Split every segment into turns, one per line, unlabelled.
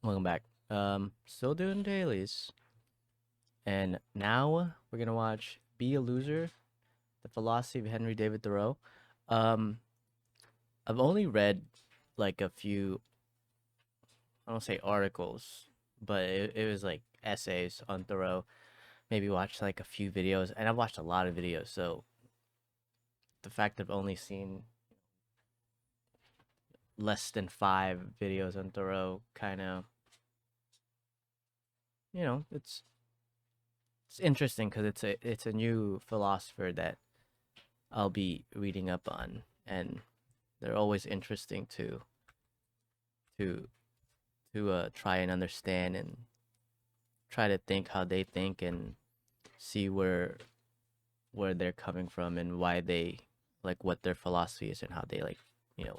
Welcome back. Still doing dailies, and now we're gonna watch "Be a Loser: The Philosophy of Henry David Thoreau." Um, I've only read like a few, I don't say articles, but it was like essays on Thoreau. Maybe watched like a few videos, and I've watched a lot of videos. So the fact I've only seen less than 5 videos on Thoreau, kind of, it's interesting because it's a new philosopher that I'll be reading up on, and they're always interesting to try and understand and try to think how they think and see where they're coming from and why they like what their philosophy is and how they you know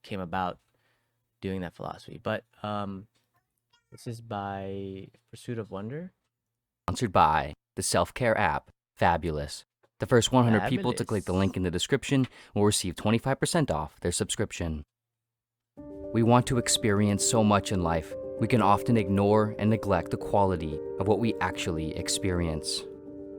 came about doing that philosophy. But this is by Pursuit of Wonder.
Sponsored by the self-care app Fabulous. The first 100 people to click the
Fabulous.
link in the description will receive 25% off their subscription. We want to experience so much in life, we can often ignore and neglect the quality of what we actually experience.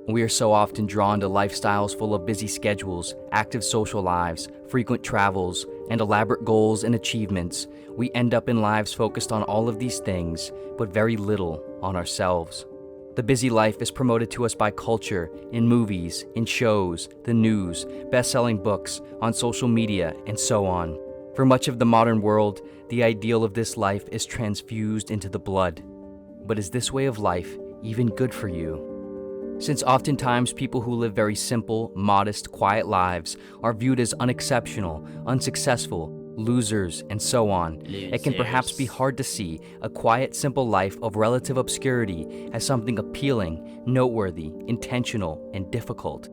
We are so often drawn to lifestyles full of busy schedules, active social lives, frequent travels, and elaborate goals and achievements. We end up in lives focused on all of these things, but very little on ourselves. The busy life is promoted to us by culture, in movies, in shows, the news, best-selling books, on social media, and so on. For much of the modern world, the ideal of this life is transfused into the blood. But is this way of life even good for you? Since oftentimes people who live very simple, modest, quiet lives are viewed as unexceptional, unsuccessful, losers, and so on, it can perhaps be
Losers.
hard to see a quiet, simple life of relative obscurity as something appealing, noteworthy, intentional, and difficult.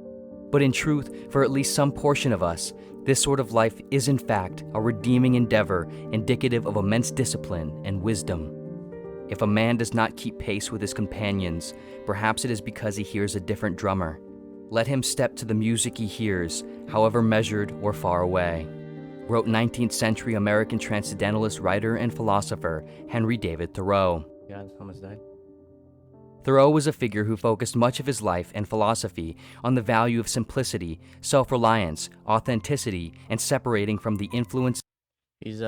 But in truth, for at least some portion of us, this sort of life is in fact a redeeming endeavor indicative of immense discipline and wisdom. If a man does not keep pace with his companions, perhaps it is because he hears a different drummer. Let him step to the music he hears, however measured or far away, wrote 19th century American transcendentalist writer and philosopher Henry David Thoreau.
Yeah, Thomas died.
Thoreau was a figure who focused much of his life and philosophy on the value of simplicity, self-reliance, authenticity, and separating from the influence.
He's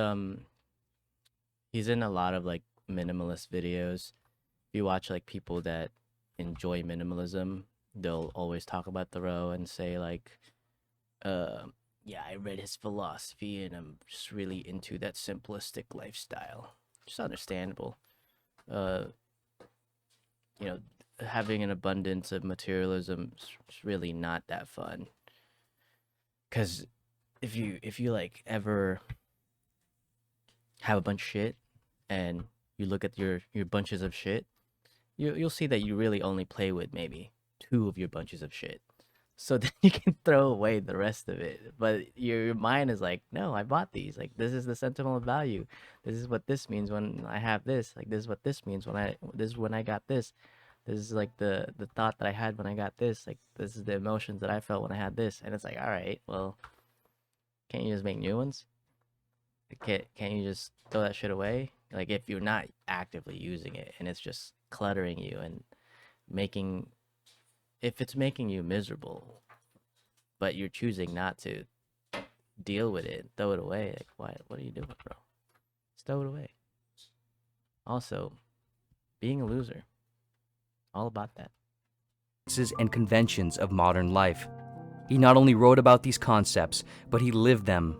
he's in a lot of like minimalist videos. If you watch like people that enjoy minimalism, they'll always talk about Thoreau and say like, uh, yeah, I read his philosophy and I'm just really into that simplistic lifestyle. Just understandable. Uh, you know, having an abundance of materialism is really not that fun. Cause if you like ever have a bunch of shit and you look at your bunches of shit, you'll see that you really only play with maybe two of your bunches of shit. So then you can throw away the rest of it. But your mind is like, no, I bought these. Like this is the sentimental value. This is what this means when I have this. Like this is what this means when I got this. This is like the thought that I had when I got this. Like this is the emotions that I felt when I had this. And it's like, all right, well, can't you just make new ones? Can't you just throw that shit away? Like if you're not actively using it and it's just cluttering you and making if it's making you miserable, but you're choosing not to deal with it, throw it away. Like why? What are you doing, bro? Just throw it away. Also, being a loser, all about that.
And conventions of modern life. He not only wrote about these concepts, but he lived them.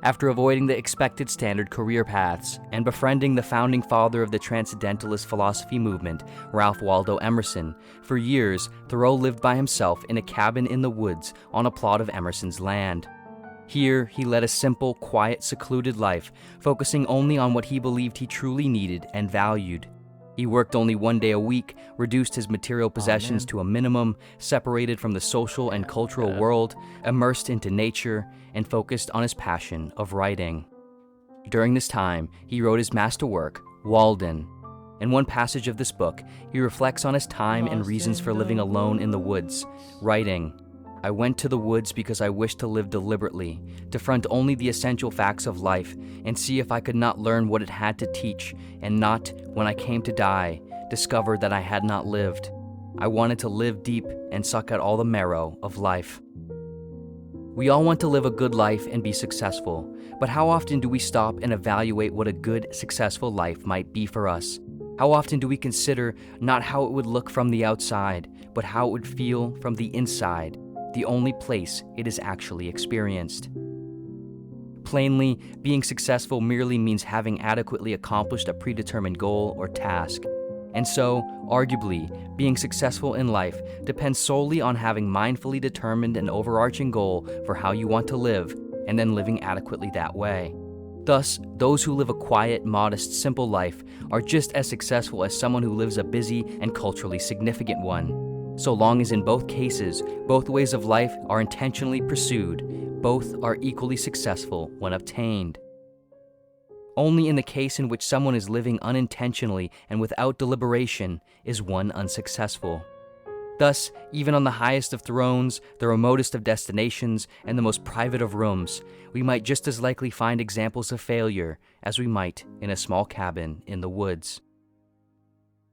After avoiding the expected standard career paths and befriending the founding father of the Transcendentalist philosophy movement, Ralph Waldo Emerson, for years, Thoreau lived by himself in a cabin in the woods on a plot of Emerson's land. Here, he led a simple, quiet, secluded life, focusing only on what he believed he truly needed and valued. He worked only one day a week, reduced his material
Oh
possessions
man.
to a minimum, separated from the social and cultural
Yeah.
world, immersed into nature, and focused on his passion of writing. During this time, he wrote his masterwork, Walden. In one passage of this book, he reflects on his time and
Lost
reasons
in
for
the
living alone in the woods,
woods.
writing, I went to the woods because I wished to live deliberately, to front only the essential facts of life, and see if I could not learn what it had to teach, and not, when I came to die, discover that I had not lived. I wanted to live deep and suck out all the marrow of life. We all want to live a good life and be successful, but how often do we stop and evaluate what a good, successful life might be for us? How often do we consider not how it would look from the outside, but how it would feel from the inside, the only place it is actually experienced? Plainly, being successful merely means having adequately accomplished a predetermined goal or task. And so, arguably, being successful in life depends solely on having mindfully determined an overarching goal for how you want to live, and then living adequately that way. Thus, those who live a quiet, modest, simple life are just as successful as someone who lives a busy and culturally significant one. So long as in both cases, both ways of life are intentionally pursued, both are equally successful when obtained. Only in the case in which someone is living unintentionally and without deliberation is one unsuccessful. Thus, even on the highest of thrones, the remotest of destinations, and the most private of rooms, we might just as likely find examples of failure as we might in a small cabin in the woods.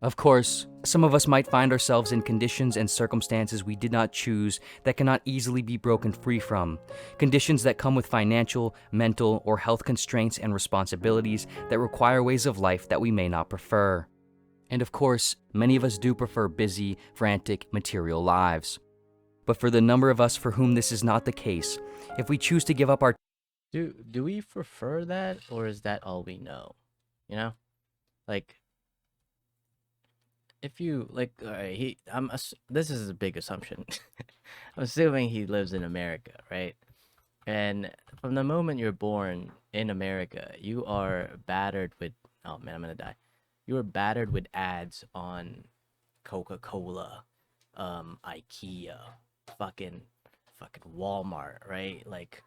Of course, some of us might find ourselves in conditions and circumstances we did not choose that cannot easily be broken free from, conditions that come with financial, mental, or health constraints and responsibilities that require ways of life that we may not prefer. And of course, many of us do prefer busy, frantic, material lives. But for the number of us for whom this is not the case, if we choose to give up our
Do we prefer that, or is that all we know? You know, like if you like, all right, this is a big assumption. I'm assuming he lives in America, right? And from the moment you're born in America, you are battered with. Oh man, I'm gonna die. You are battered with ads on Coca-Cola, IKEA, fucking, fucking Walmart, right? Like,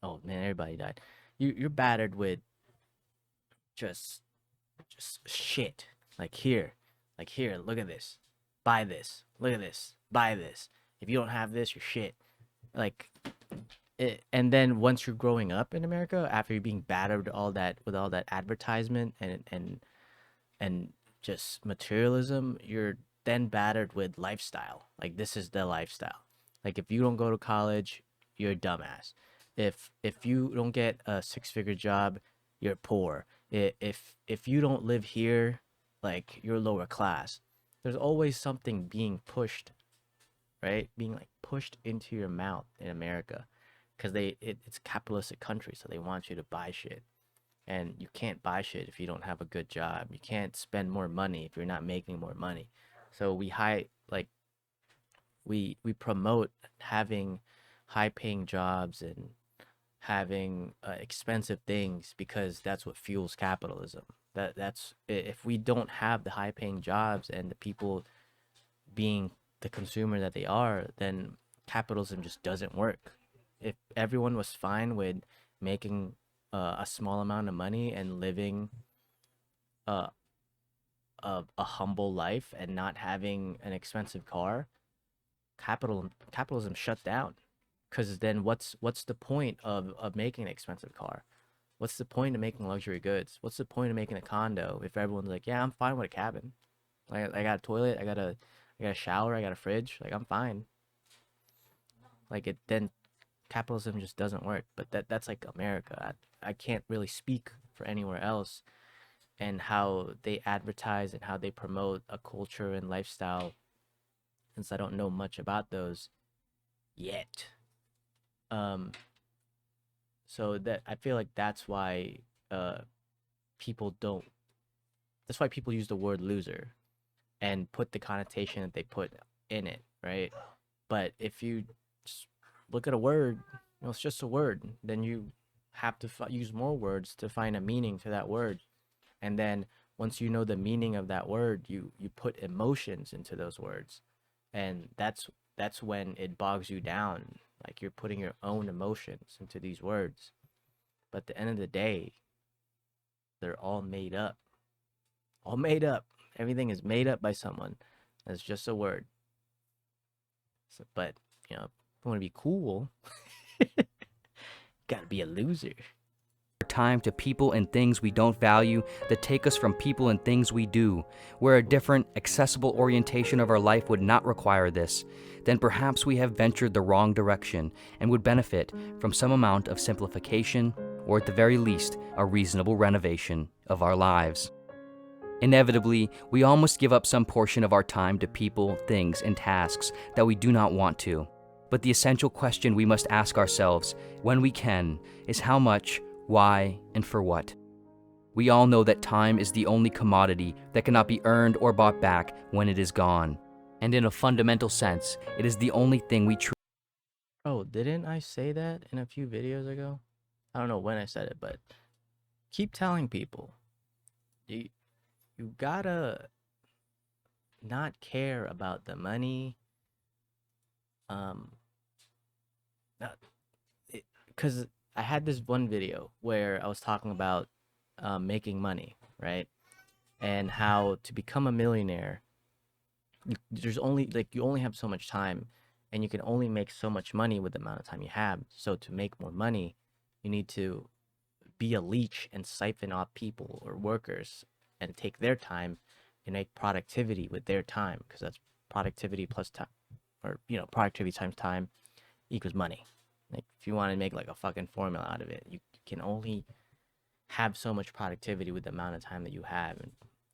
oh man, everybody died. You're battered with just just shit. Like here, like here. Look at this. Buy this. Look at this. Buy this. If you don't have this, you're shit. Like and then once you're growing up in America, after you're being battered all that with all that advertisement and just materialism, you're then battered with lifestyle. Like this is the lifestyle. Like if you don't go to college, you're a dumbass. If you don't get a six-figure job, you're poor. If you don't live here, like you're lower class. There's always something being pushed, right? Being like pushed into your mouth in America, because it's a capitalistic country, so they want you to buy shit, and you can't buy shit if you don't have a good job. You can't spend more money if you're not making more money. So we promote having high paying jobs and having expensive things because that's what fuels capitalism. That's if we don't have the high paying jobs and the people being the consumer that they are, then capitalism just doesn't work. If everyone was fine with making a small amount of money and living uh, a humble life and not having an expensive car, capitalism shut down. Because then what's the point of making an expensive car? What's the point of making luxury goods? What's the point of making a condo if everyone's like, yeah, I'm fine with a cabin. Like I got a toilet, I got a shower, I got a fridge. Like I'm fine. Like it then capitalism just doesn't work. But that's like America. I can't really speak for anywhere else and how they advertise and how they promote a culture and lifestyle since I don't know much about those yet. Um so that I feel like uh people don't that's why people use the word loser and put the connotation that they put in it, right? But if you just look at a word, it's just a word. Then you have to use more words to find a meaning to that word. And then once you know the meaning of that word, you put emotions into those words, and that's when it bogs you down. Like you're putting your own emotions into these words. But at the end of the day, they're all made up. All made up. Everything is made up by someone. That's just a word. So, but you know, if you want to be cool, gotta be a loser.
Time to people and things we don't value that take us from people and things we do, where a different, accessible orientation of our life would not require this, then perhaps we have ventured the wrong direction and would benefit from some amount of simplification, or at the very least, a reasonable renovation of our lives. Inevitably, we all must give up some portion of our time to people, things, and tasks that we do not want to. But the essential question we must ask ourselves, when we can, is how much, why, and for what. We all know that time is the only commodity that cannot be earned or bought back when it is gone. And in a fundamental sense, it is the only thing we truly.
Oh, didn't I say that in a few videos ago? I don't know when I said it, but keep telling people. You gotta not care about the money. Because I had this one video where I was talking about making money, right? And how to become a millionaire, there's only like you only have so much time, and you can only make so much money with the amount of time you have. So to make more money, you need to be a leech and siphon off people or workers and take their time and make productivity with their time, because that's productivity plus time, or productivity times time equals money. Like if you want to make like a fucking formula out of it, you can only have so much productivity with the amount of time that you have.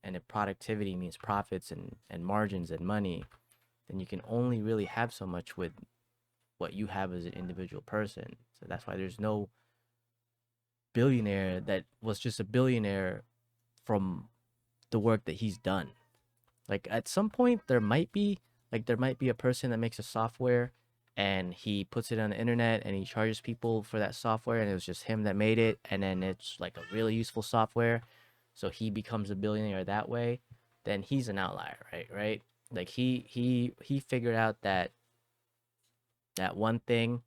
And if productivity means profits and margins and money, then you can only really have so much with what you have as an individual person. So that's why there's no billionaire that was just a billionaire from the work that he's done. Like at some point there might be a person that makes a software and he puts it on the internet and he charges people for that software, and it was just him that made it, and then it's like a really useful software, so he becomes a billionaire that way. Then he's an outlier, right? Like he figured out that one thing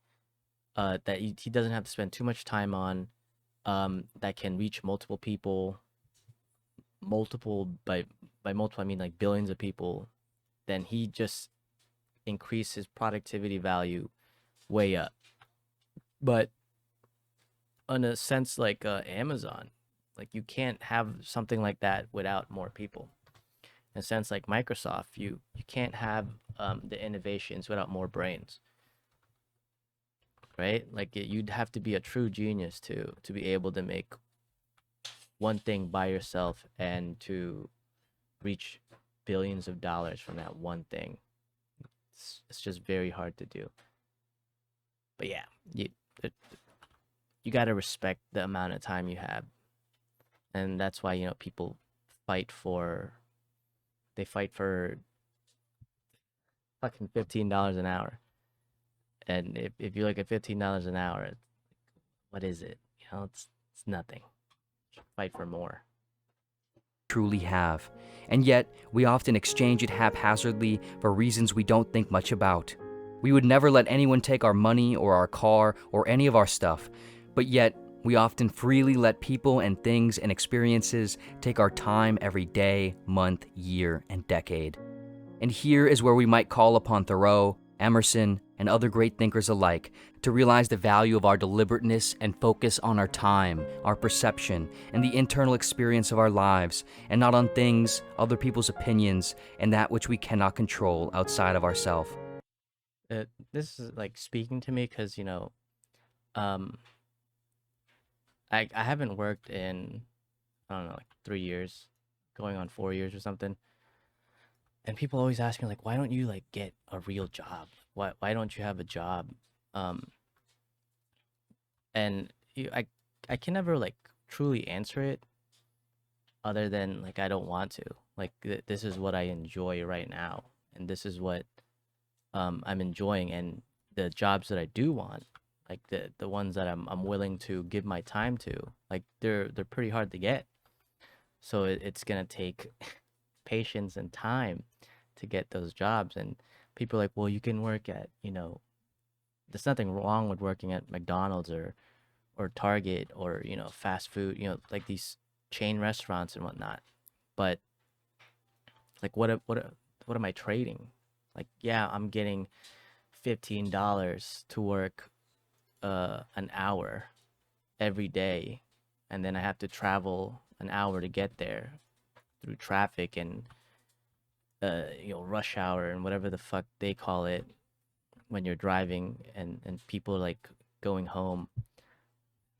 that he doesn't have to spend too much time on, that can reach multiple people, multiple by multiple I mean like billions of people. Then he just increased his productivity value way up. But in a sense, like Amazon, like you can't have something like that without more people. In a sense, like Microsoft, you can't have the innovations without more brains, right? Like you'd have to be a true genius to be able to make one thing by yourself and to reach billions of dollars from that one thing. It's just very hard to do. But yeah, you got to respect the amount of time you have. And that's why people fight for fucking $15 an hour. And if you look at $15 an hour, what is it? It's nothing. Fight for more.
Truly have. And yet, we often exchange it haphazardly for reasons we don't think much about. We would never let anyone take our money or our car or any of our stuff, but yet, we often freely let people and things and experiences take our time every day, month, year, and decade. And here is where we might call upon Thoreau, Emerson, and other great thinkers alike to realize the value of our deliberateness and focus on our time, our perception, and the internal experience of our lives, and not on things, other people's opinions, and that which we cannot control outside of ourselves.
This is like speaking to me because um, I haven't worked in, I don't know, like 3 years, going on 4 years or something. And people always ask me like, why don't you like get a real job? Why don't you have a job? Um, and I can never like truly answer it, other than like I don't want to. Like this is what I enjoy right now, and this is what I'm enjoying. And the jobs that I do want, like the ones that I'm willing to give my time to, like they're pretty hard to get. So it's gonna take patience and time to get those jobs. And people are like, well, you can work at, there's nothing wrong with working at McDonald's or Target or, fast food, like these chain restaurants and whatnot. But like what am I trading? Like, yeah, I'm getting $15 to work an hour every day, and then I have to travel an hour to get there through traffic and rush hour and whatever the fuck they call it when you're driving, and people like going home,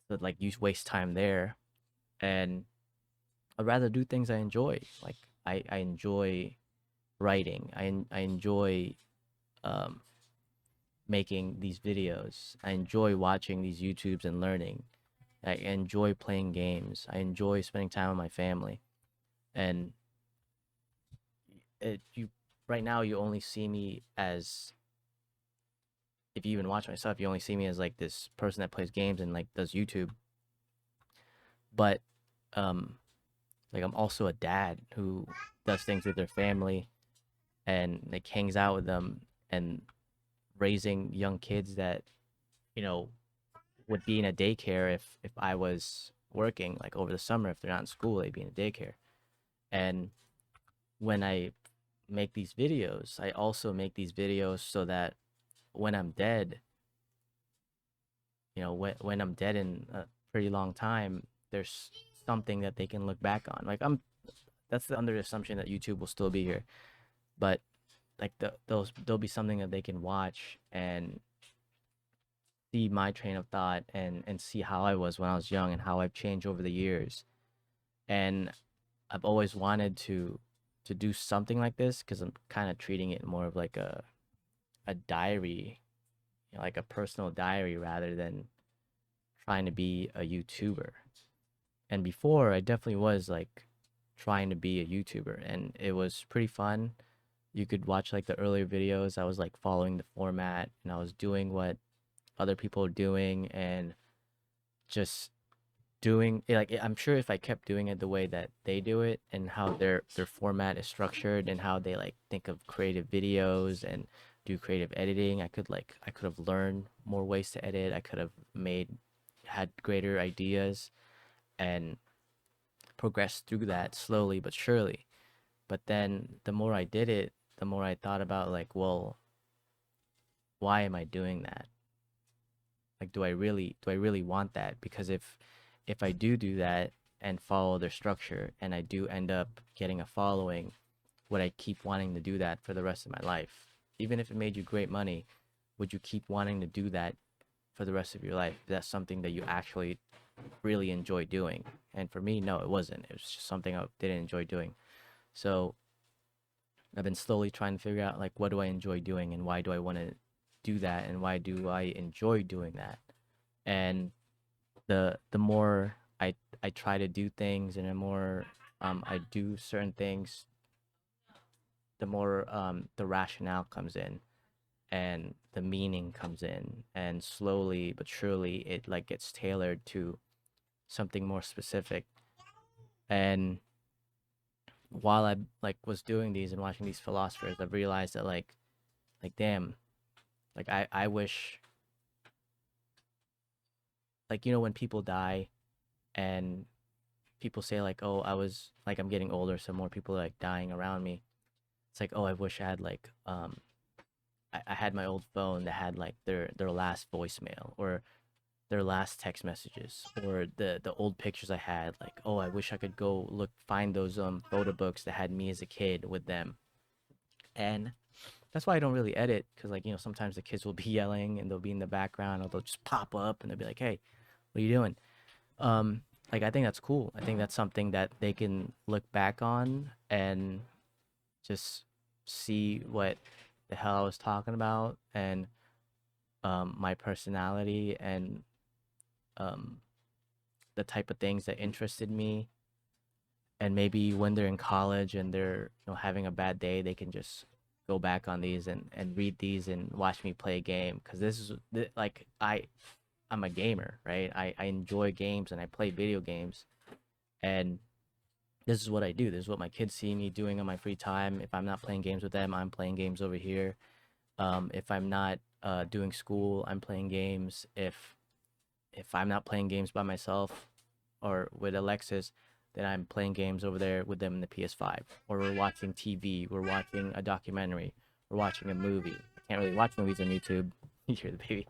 so like you waste time there. And I'd rather do things I enjoy. Like I enjoy writing. I enjoy um, making these videos. I enjoy watching these YouTubes and learning. I enjoy playing games. I enjoy spending time with my family. And you right now you only see me as, if you even watch my stuff, you only see me as like this person that plays games and like does YouTube. But um like I'm also a dad who does things with their family and like hangs out with them, and raising young kids that, you know, would be in a daycare if I was working like over the summer. If they're not in school, they'd be in a daycare. And when I make these videos, I also make these videos so that when I'm dead, when I'm dead in a pretty long time, there's something that they can look back on. Like that's the under assumption that YouTube will still be here, but like there'll be something that they can watch and see my train of thought, and see how I was when I was young and how I've changed over the years. And I've always wanted to do something like this because I'm kind of treating it more of like a diary, like a personal diary rather than trying to be a YouTuber. And before, I definitely was like trying to be a YouTuber, and it was pretty fun. You could watch like the earlier videos. I was like following the format, and I was doing what other people are doing, and just doing like I'm sure if I kept doing it the way that they do it and how their format is structured and how they like think of creative videos and do creative editing, I could have learned more ways to edit. I could have had greater ideas and progressed through that slowly but surely. But then the more I did it, the more I thought about like, well, why am I doing that? Like, do I really want that? Because if I do that and follow their structure and I do end up getting a following, would I keep wanting to do that for the rest of my life? Even if it made you great money, would you keep wanting to do that for the rest of your life? Is that something that you actually really enjoy doing? And for me, no, it wasn't. It was just something I didn't enjoy doing. So I've been slowly trying to figure out like, what do I enjoy doing and why do I want to do that and why do I enjoy doing that? And the more I try to do things and the more I do certain things, the more the rationale comes in and the meaning comes in, and slowly but surely it like gets tailored to something more specific. And while I like was doing these and watching these philosophers, I've realized that like damn, like I wish, like, when people die and people say like, oh, I was like, I'm getting older, so more people are like dying around me. It's like, oh, I wish I had like I had my old phone that had like their last voicemail or their last text messages or the old pictures I had. Like, oh, I wish I could go find those photo books that had me as a kid with them. And that's why I don't really edit, because like, sometimes the kids will be yelling and they'll be in the background, or they'll just pop up and they'll be like, hey, what are you doing? Like, I think that's cool. I think that's something that they can look back on and just see what the hell I was talking about, and my personality, and um, the type of things that interested me. And maybe when they're in college and they're having a bad day, they can just go back on these and read these and watch me play a game, because like I'm a gamer, right? I enjoy games and I play video games, and this is what I do. This is what my kids see me doing on my free time. If I'm not playing games with them, I'm playing games over here. If I'm not doing school, I'm playing games. If I'm not playing games by myself or with Alexis, then I'm playing games over there with them in the PS5. Or we're watching TV, we're watching a documentary, we're watching a movie. can't really watch movies on YouTube. You hear the baby,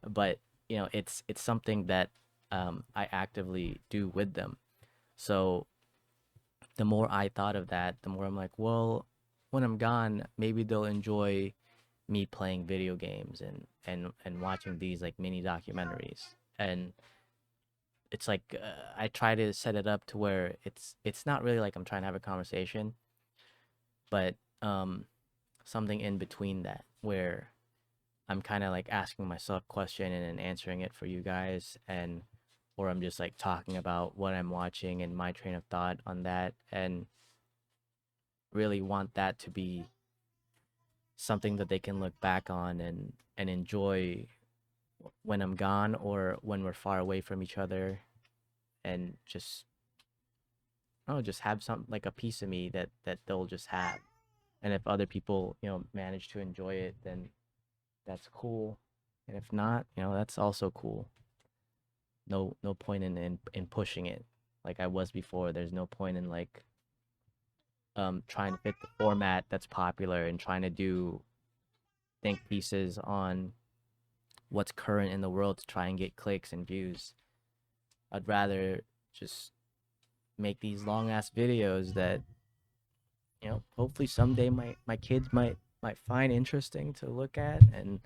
but it's something that I actively do with them. So the more I thought of that, the more I'm like, well, when I'm gone, maybe they'll enjoy me playing video games and watching these like mini documentaries. And it's like I try to set it up to where it's not really like I'm trying to have a conversation, but something in between that where I'm kind of like asking myself a question and then answering it for you guys, and or I'm just like talking about what I'm watching and my train of thought on that, and really want that to be something that they can look back on and enjoy when I'm gone or when we're far away from each other, and just just have some like a piece of me that they'll just have. And if other people manage to enjoy it, then that's cool. And if not, that's also cool. No point in pushing it like I was before. There's no point in like trying to fit the format that's popular and trying to do think pieces on what's current in the world to try and get clicks and views. I'd rather just make these long ass videos that hopefully someday my kids might find interesting to look at, and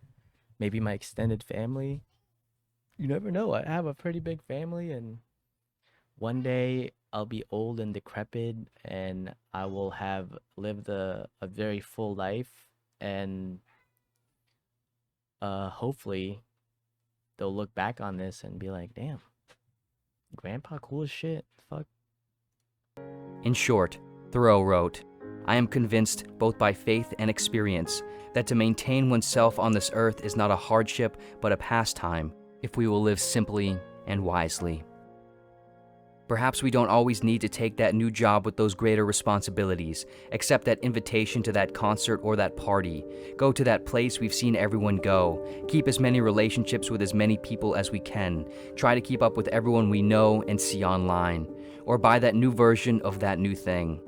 maybe my extended family. You never know. I have a pretty big family, and one day I'll be old and decrepit, and I will have lived a very full life, and hopefully they'll look back on this and be like, damn, grandpa cool as shit. Fuck.
In short, Thoreau wrote, I am convinced, both by faith and experience, that to maintain oneself on this earth is not a hardship but a pastime, if we will live simply and wisely. Perhaps we don't always need to take that new job with those greater responsibilities, accept that invitation to that concert or that party, go to that place we've seen everyone go, keep as many relationships with as many people as we can, try to keep up with everyone we know and see online, or buy that new version of that new thing.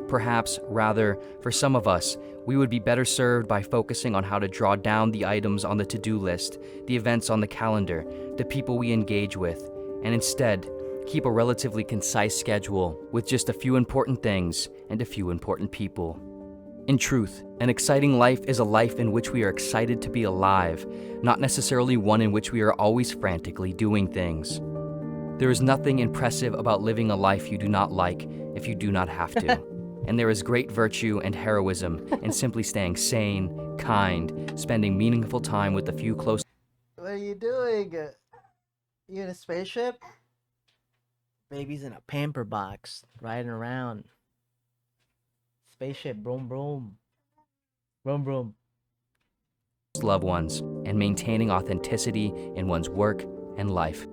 Perhaps, rather, for some of us, we would be better served by focusing on how to draw down the items on the to-do list, the events on the calendar, the people we engage with, and instead, keep a relatively concise schedule with just a few important things and a few important people. In truth, an exciting life is a life in which we are excited to be alive, not necessarily one in which we are always frantically doing things. There is nothing impressive about living a life you do not like if you do not have to. And there is great virtue and heroism in simply staying sane, kind, spending meaningful time with the few close.
What are you doing? You in a spaceship? Baby's in a pamper box, riding around. Spaceship, broom, broom. Broom, broom.
Loved ones, and maintaining authenticity in one's work and life.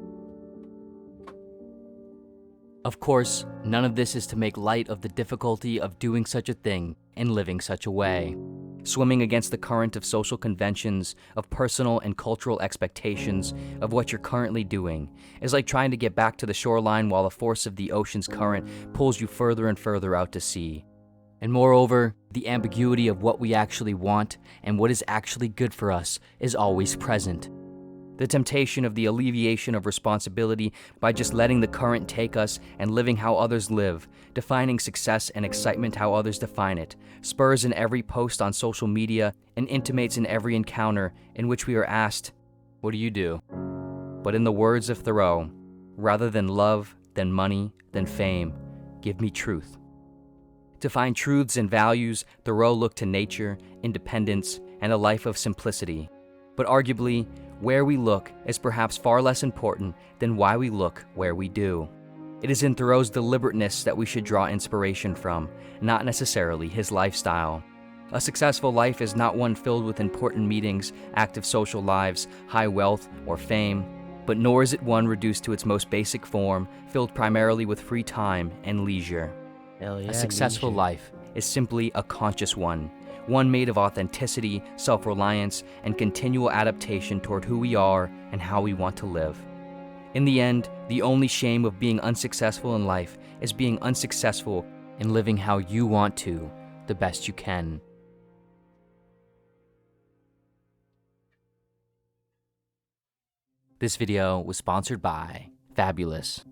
Of course, none of this is to make light of the difficulty of doing such a thing and living such a way. Swimming against the current of social conventions, of personal and cultural expectations of what you're currently doing, is like trying to get back to the shoreline while the force of the ocean's current pulls you further and further out to sea. And moreover, the ambiguity of what we actually want and what is actually good for us is always present. The temptation of the alleviation of responsibility by just letting the current take us and living how others live, defining success and excitement how others define it, spurs in every post on social media and intimates in every encounter in which we are asked, "What do you do?" But in the words of Thoreau, rather than love, than money, than fame, give me truth. To find truths and values, Thoreau looked to nature, independence, and a life of simplicity. But arguably, where we look is perhaps far less important than why we look where we do. It is in Thoreau's deliberateness that we should draw inspiration from, not necessarily his lifestyle. A successful life is not one filled with important meetings, active social lives, high wealth, or fame, but nor is it one reduced to its most basic form, filled primarily with free time and leisure.
Hell yeah,
A successful
leisure.
life is simply a conscious one made of authenticity, self-reliance, and continual adaptation toward who we are and how we want to live. In the end, the only shame of being unsuccessful in life is being unsuccessful in living how you want to, the best you can. This video was sponsored by Fabulous,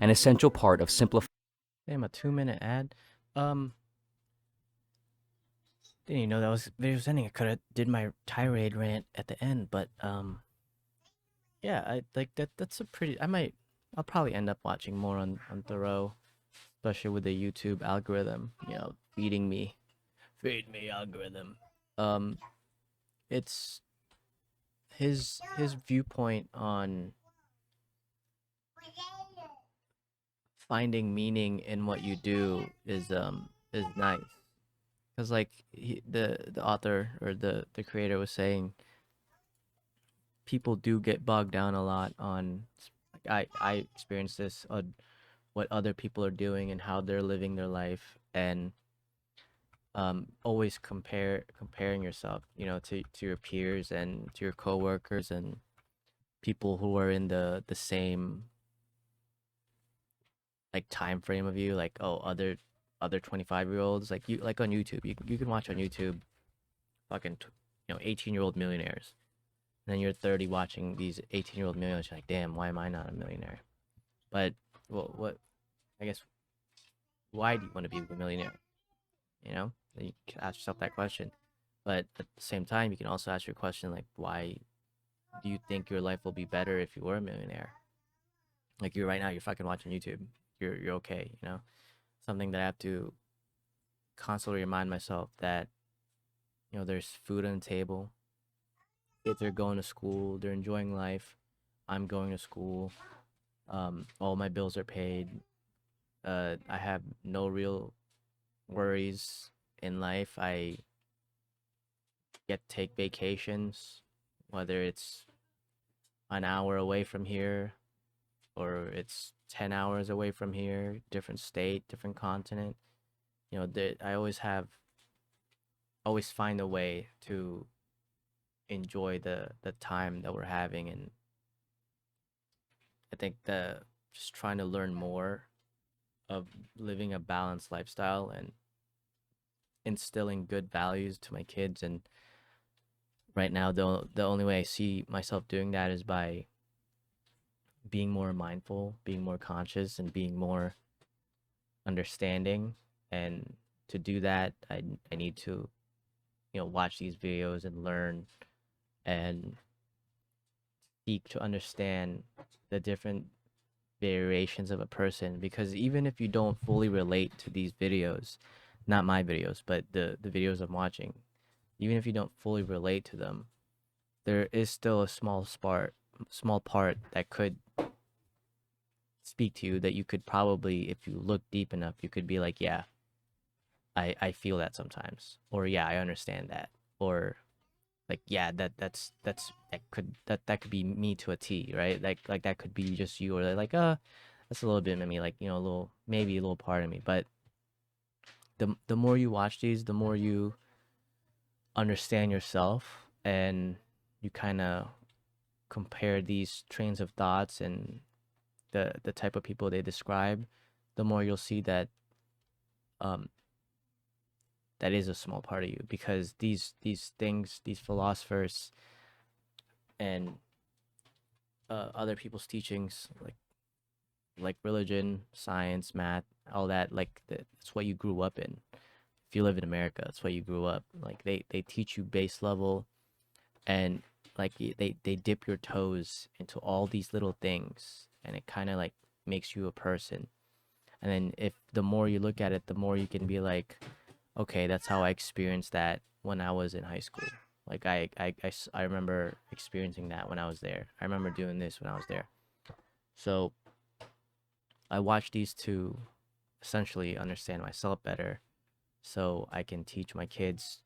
an essential part of simplifying.
Damn, a 2-minute ad. Didn't even know that was video was ending. I could have did my tirade rant at the end, but yeah, I like that. That's a pretty. I'll probably end up watching more on Thoreau, especially with the YouTube algorithm. Feeding me, feed me algorithm. Um, it's his viewpoint on finding meaning in what you do is nice. Because like the author or the creator was saying, people do get bogged down a lot on, like I experienced this on what other people are doing and how they're living their life, and always comparing yourself, to your peers and to your coworkers and people who are in the same like time frame of you, like, oh, other 25-year-olds, like, you like on YouTube, you can watch on YouTube fucking 18-year-old millionaires, and then you're 30 watching these 18-year-old millionaires. You're like, damn, why am I not a millionaire? But, well, what, I guess, why do you want to be a millionaire? Then you can ask yourself that question. But at the same time, you can also ask your question, like, why do you think your life will be better if you were a millionaire? Like, you right now, you're fucking watching YouTube, you're okay. Something that I have to constantly remind myself that there's food on the table. Kids are going to school, they're enjoying life. I'm going to school. All my bills are paid. I have no real worries in life. I get to take vacations, whether it's an hour away from here or it's 10 hours away from here, different state, different continent. I always find a way to enjoy the time that we're having. And I think that just trying to learn more of living a balanced lifestyle and instilling good values to my kids. And right now, the only way I see myself doing that is by being more mindful, being more conscious, and being more understanding. And to do that, I need to watch these videos and learn and seek to understand the different variations of a person. Because even if you don't fully relate to these videos, not my videos, but the videos I'm watching, even if you don't fully relate to them, there is still a small part that could speak to you, that you could probably, if you look deep enough, you could be like, yeah, I feel that sometimes, or yeah, I understand that, or like, yeah, that could be me to a T, right? Like that could be just you, or like, that's a little bit of me, like, maybe a little part of me. But the more you watch these, the more you understand yourself, and you kind of compare these trains of thoughts and the type of people they describe, the more you'll see that um that is a small part of you. Because these things, these philosophers and other people's teachings, like religion, science, math, all that, like that's what you grew up in. If you live in America, that's what you grew up. Like, they teach you base level, and like they dip your toes into all these little things, and it kind of like makes you a person. And then, if the more you look at it, the more you can be like, okay, that's how I experienced that when I was in high school. Like, I remember experiencing that when I was there. I remember doing this when I was there. So I watch these to essentially understand myself better, so I can teach my kids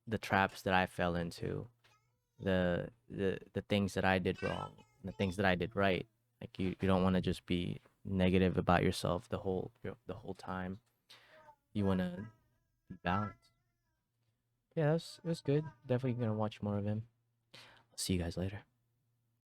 the traps that I fell into, the things that I did wrong, and the things that I did right. Like, you don't want to just be negative about yourself the whole time. You want to be balanced. Yeah, it was good. Definitely gonna watch more of him. I'll see you guys later.